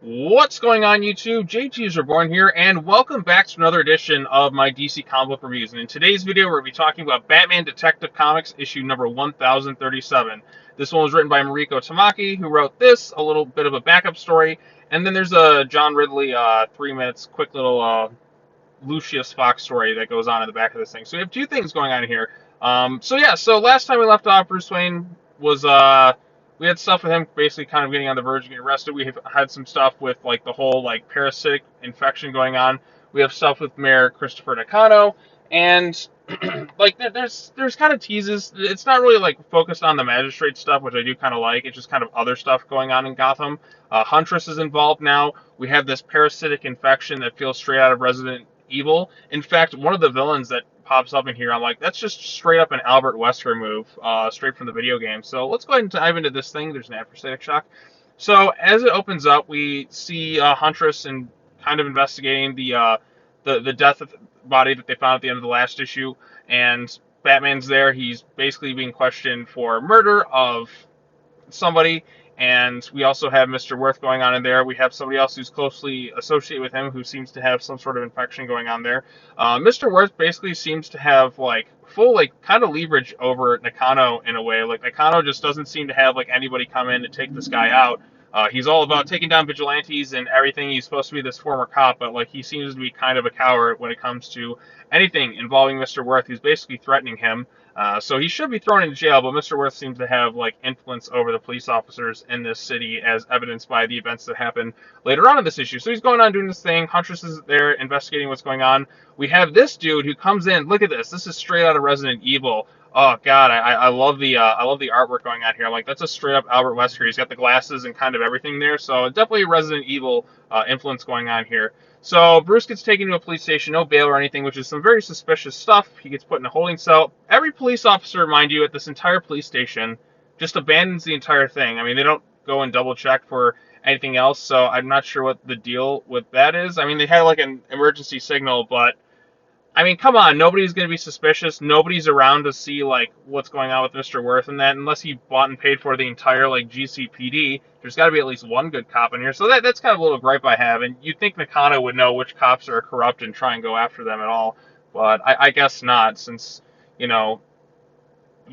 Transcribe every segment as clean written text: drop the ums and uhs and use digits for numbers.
What's going on, YouTube? JG is Reborn here, and welcome back to another edition of my DC comic book reviews. And in today's video, we're going to be talking about Batman Detective Comics, issue number 1037. This one was written by Mariko Tamaki, who wrote this, a little bit of a backup story, and then there's a John Ridley 3 minutes, quick little Lucius Fox story that goes on in the back of this thing. So we have two things going on here. So last time we left off, Bruce Wayne was we had stuff with him basically kind of getting on the verge of getting arrested. We have had some stuff with like the whole like parasitic infection going on. We have stuff with Mayor Christopher Nakano, and like there's kind of teases. It's not really like focused on the magistrate stuff, which I do kind of like. It's just kind of other stuff going on in Gotham. Huntress is involved now. We have this parasitic infection that feels straight out of Resident Evil. In fact, one of the villains that pops up in here, I'm like, that's just straight up an Albert Wesker move, straight from the video game. So let's go ahead and dive into this thing. There's an after static shock. So as it opens up, we see Huntress and kind of investigating the death of the body that they found at the end of the last issue, and Batman's there. He's basically being questioned for murder of somebody, and we also have Mr. Worth going on in there. We have somebody else who's closely associated with him who seems to have some sort of infection going on there. Mr. Worth basically seems to have like full like kind of leverage over Nakano in a way. Like Nakano just doesn't seem to have like anybody come in to take this guy out. He's all about taking down vigilantes and everything. He's supposed to be this former cop, but like he seems to be kind of a coward when it comes to anything involving Mr. Worth, who's basically threatening him. So he should be thrown in jail, but Mr. Worth seems to have like influence over the police officers in this city, as evidenced by the events that happen later on in this issue. So he's going on doing this thing. Huntress is there investigating what's going on. We have this dude who comes in. Look at this. This is straight out of Resident Evil. Oh God, I love the artwork going on here. I'm like, that's a straight up Albert Wesker. He's got the glasses and kind of everything there. So definitely a Resident Evil influence going on here. So Bruce gets taken to a police station, no bail or anything, which is some very suspicious stuff. He gets put in a holding cell. Every police officer, mind you, at this entire police station just abandons the entire thing. I mean, they don't go and double check for anything else, so I'm not sure what the deal with that is. I mean, they had like an emergency signal, but I mean, come on, nobody's going to be suspicious. Nobody's around to see, like, what's going on with Mr. Worth and that, unless he bought and paid for the entire, like, GCPD. There's got to be at least one good cop in here. So that's kind of a little gripe I have. And you'd think Nakano would know which cops are corrupt and try and go after them at all. But I guess not, since, you know,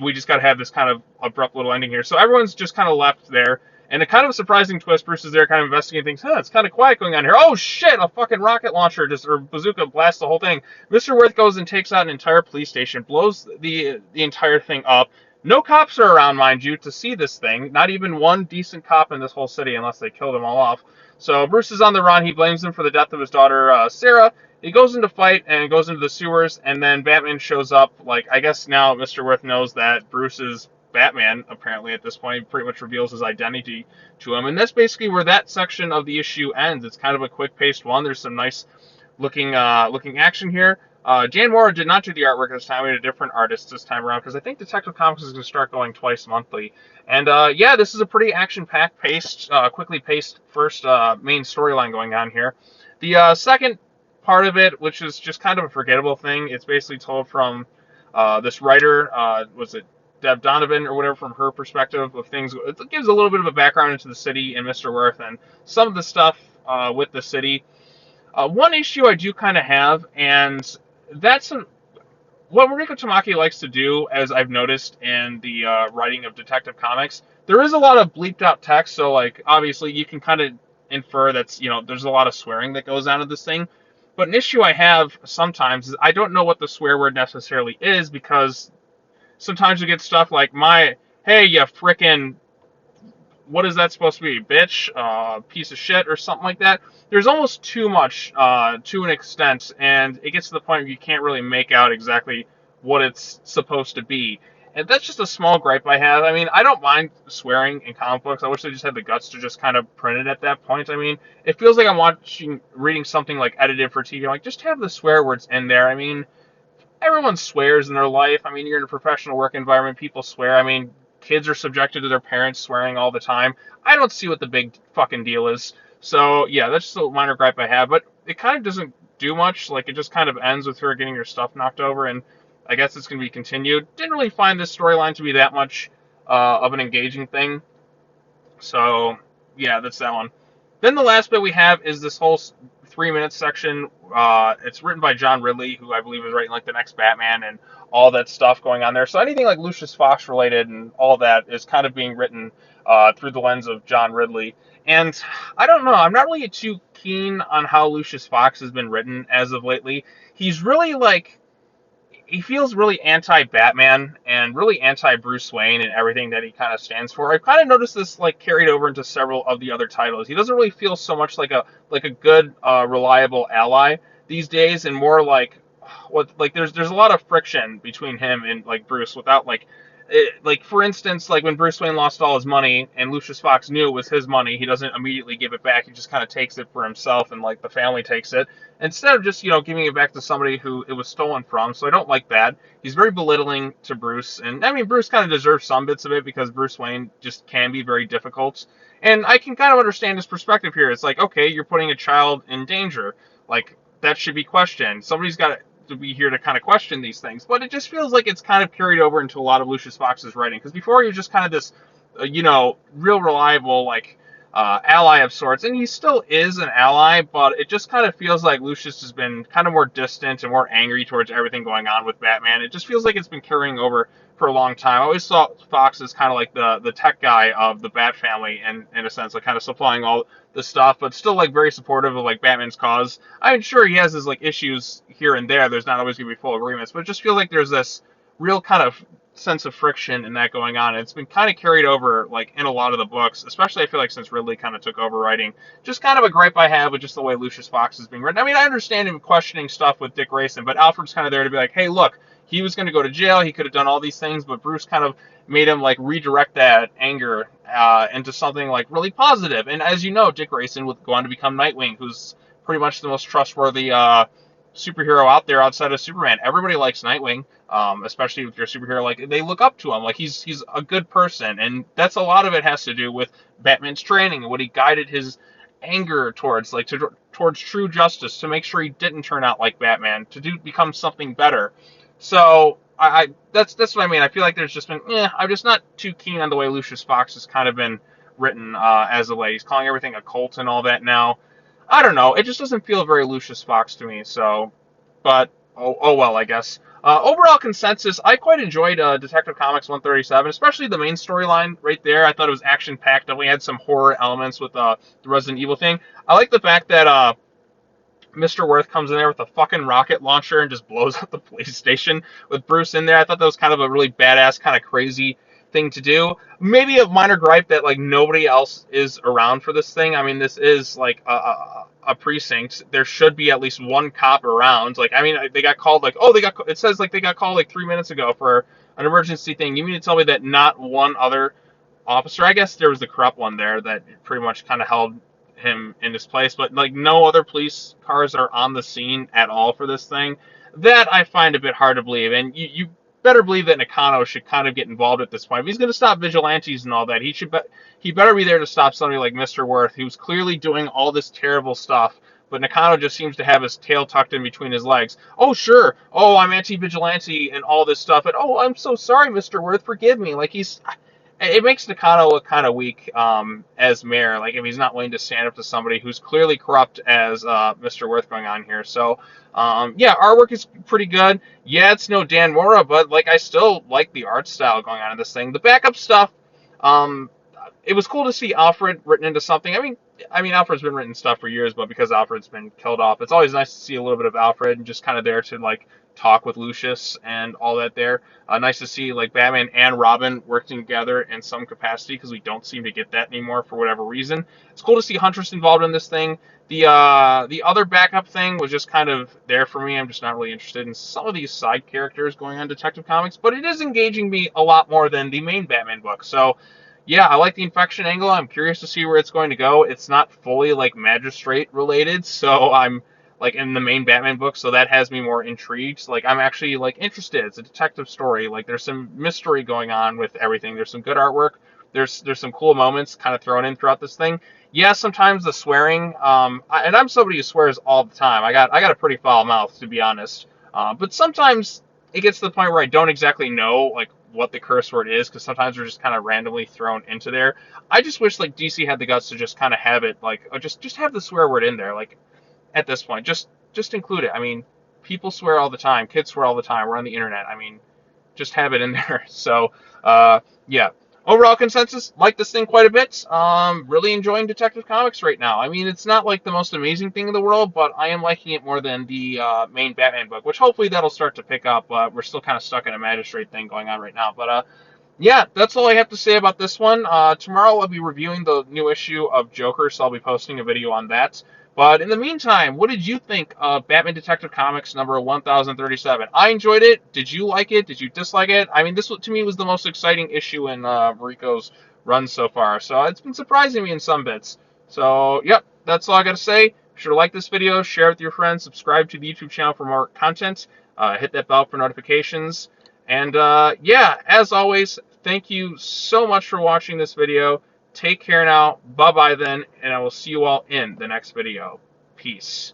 we just got to have this kind of abrupt little ending here. So everyone's just kind of left there. And a kind of a surprising twist, Bruce is there kind of investigating things. It's kind of quiet going on here. Oh shit, a fucking rocket launcher or bazooka blasts the whole thing. Mr. Worth goes and takes out an entire police station, blows the entire thing up. No cops are around, mind you, to see this thing. Not even one decent cop in this whole city, unless they kill them all off. So Bruce is on the run. He blames them for the death of his daughter, Sarah. He goes into fight and goes into the sewers, and then Batman shows up. Like, I guess now Mr. Worth knows that Bruce is Batman, apparently, at this point. He pretty much reveals his identity to him. And that's basically where that section of the issue ends. It's kind of a quick-paced one. There's some nice looking action here. Jan Morrow did not do the artwork this time. We had a different artist this time around, because I think Detective Comics is going to start going twice monthly. And yeah, this is a pretty action-packed, quickly paced first main storyline going on here. The second part of it, which is just kind of a forgettable thing, it's basically told from this writer, was it Deb Donovan or whatever, from her perspective of things. It gives a little bit of a background into the city and Mr. Worth and some of the stuff with the city. One issue I do kind of have, and that's what Mariko Tamaki likes to do, as I've noticed in the writing of Detective Comics. There is a lot of bleeped out text, so like obviously you can kind of infer that's, you know, there's a lot of swearing that goes on in this thing. But an issue I have sometimes is I don't know what the swear word necessarily is, because sometimes you get stuff like hey, you frickin', what is that supposed to be, bitch, piece of shit, or something like that. There's almost too much to an extent, and it gets to the point where you can't really make out exactly what it's supposed to be. And that's just a small gripe I have. I mean, I don't mind swearing in comic books. I wish they just had the guts to just kind of print it at that point. I mean, it feels like I'm reading something like edited for TV. I'm like, just have the swear words in there. I mean, everyone swears in their life. I mean, you're in a professional work environment, people swear. I mean, kids are subjected to their parents swearing all the time. I don't see what the big fucking deal is. So, yeah, that's just a minor gripe I have. But it kind of doesn't do much. Like, it just kind of ends with her getting her stuff knocked over, and I guess it's going to be continued. Didn't really find this storyline to be that much of an engaging thing. So, yeah, that's that one. Then the last bit we have is this whole 3 minute section. It's written by John Ridley, who I believe is writing like the next Batman and all that stuff going on there. So anything like Lucius Fox related and all that is kind of being written through the lens of John Ridley. And I don't know, I'm not really too keen on how Lucius Fox has been written as of lately. He's really like he feels really anti-Batman and really anti-Bruce Wayne and everything that he kind of stands for. I've kind of noticed this like carried over into several of the other titles. He doesn't really feel so much like a good, reliable ally these days, and more like what like there's a lot of friction between him and like Bruce without like for instance, like when Bruce Wayne lost all his money and Lucius Fox knew it was his money, he doesn't immediately give it back. He just kind of takes it for himself, and like the family takes it instead of just giving it back to somebody who it was stolen from. So I don't like that. He's very belittling to Bruce, and I mean Bruce kind of deserves some bits of it because Bruce Wayne just can be very difficult, and I can kind of understand his perspective here. It's like, okay, you're putting a child in danger, like that should be questioned. Somebody's got to be here to kind of question these things. But it just feels like it's kind of carried over into a lot of Lucius Fox's writing. Because before he was just kind of this, real reliable, like, ally of sorts. And he still is an ally, but it just kind of feels like Lucius has been kind of more distant and more angry towards everything going on with Batman. It just feels like it's been carrying over for a long time. I always saw Fox as kind of like the tech guy of the Bat family, and in a sense, like kind of supplying all the stuff, but still like very supportive of like Batman's cause. I'm sure he has his like issues here and there. There's not always gonna be full agreements, but it just feels like there's this real kind of sense of friction in that going on. And it's been kind of carried over like in a lot of the books, especially I feel like since Ridley kind of took over writing. Just kind of a gripe I have with just the way Lucius Fox is being written. I mean, I understand him questioning stuff with Dick Grayson, but Alfred's kind of there to be like, hey, look, he was going to go to jail. He could have done all these things, but Bruce kind of made him like redirect that anger into something like really positive. And as you know, Dick Grayson would go on to become Nightwing, who's pretty much the most trustworthy superhero out there outside of Superman. Everybody likes Nightwing, especially if you're a superhero. Like they look up to him. Like he's a good person, and that's a lot of it has to do with Batman's training and what he guided his anger towards, like towards true justice, to make sure he didn't turn out like Batman, to become something better. So I that's what I mean. I feel like there's just been, I'm just not too keen on the way Lucius Fox has kind of been written as of late. He's calling everything a cult and all that now. I don't know. It just doesn't feel very Lucius Fox to me. So, but oh well, I guess. Overall consensus, I quite enjoyed Detective Comics 137, especially the main storyline right there. I thought it was action packed, and we had some horror elements with the Resident Evil thing. I like the fact that Mr. Worth comes in there with a fucking rocket launcher and just blows up the police station with Bruce in there. I thought that was kind of a really badass, kind of crazy thing to do. Maybe a minor gripe that like nobody else is around for this thing. I mean, this is like a precinct. There should be at least one cop around. Like, I mean, they got called like, oh, it says like they got called like 3 minutes ago for an emergency thing. You mean to tell me that not one other officer? I guess there was the corrupt one there that pretty much kind of held him in his place, but like no other police cars are on the scene at all for this thing. That I find a bit hard to believe, and you better believe that Nakano should kind of get involved at this point. If he's going to stop vigilantes and all that, he better be there to stop somebody like Mr. Worth, who's clearly doing all this terrible stuff. But Nakano just seems to have his tail tucked in between his legs. Oh, sure. Oh, I'm anti-vigilante and all this stuff. And, oh, I'm so sorry, Mr. Worth. Forgive me. Like, it makes Nakano look kind of weak as mayor. Like, if he's not willing to stand up to somebody who's clearly corrupt as Mr. Worth going on here. So, yeah, artwork is pretty good. Yeah, it's no Dan Mora, but, like, I still like the art style going on in this thing. The backup stuff, it was cool to see Alfred written into something. I mean, Alfred's been written stuff for years, but because Alfred's been killed off, it's always nice to see a little bit of Alfred and just kind of there to like talk with Lucius and all that there. Nice to see like Batman and Robin working together in some capacity, because we don't seem to get that anymore for whatever reason. It's cool to see Huntress involved in this thing. The other backup thing was just kind of there for me. I'm just not really interested in some of these side characters going on Detective Comics, but it is engaging me a lot more than the main Batman book. So yeah, I like the infection angle. I'm curious to see where it's going to go. It's not fully like magistrate related, so I'm like in the main Batman book, so that has me more intrigued. Like I'm actually like interested. It's a detective story. Like there's some mystery going on with everything. There's some good artwork. There's some cool moments kind of thrown in throughout this thing. Yeah, sometimes the swearing. And I'm somebody who swears all the time. I got a pretty foul mouth, to be honest. But sometimes it gets to the point where I don't exactly know like what the curse word is, because sometimes they're just kind of randomly thrown into there. I just wish like DC had the guts to just kind of have it like just have the swear word in there. Like at this point, just include it. I mean, people swear all the time, kids swear all the time. We're on the internet. I mean, just have it in there. So yeah. Overall consensus, like this thing quite a bit. Really enjoying Detective Comics right now. I mean, it's not like the most amazing thing in the world, but I am liking it more than the main Batman book, which hopefully that'll start to pick up. We're still kind of stuck in a magistrate thing going on right now. But yeah, that's all I have to say about this one. Tomorrow I'll be reviewing the new issue of Joker, so I'll be posting a video on that. But in the meantime, what did you think of Batman Detective Comics number 1037? I enjoyed it. Did you like it? Did you dislike it? I mean, this to me was the most exciting issue in Mariko's run so far. So it's been surprising me in some bits. So, yep, that's all I got to say. Be sure to like this video, share it with your friends, subscribe to the YouTube channel for more content, hit that bell for notifications. And yeah, as always, thank you so much for watching this video. Take care now. Bye-bye then, and I will see you all in the next video. Peace.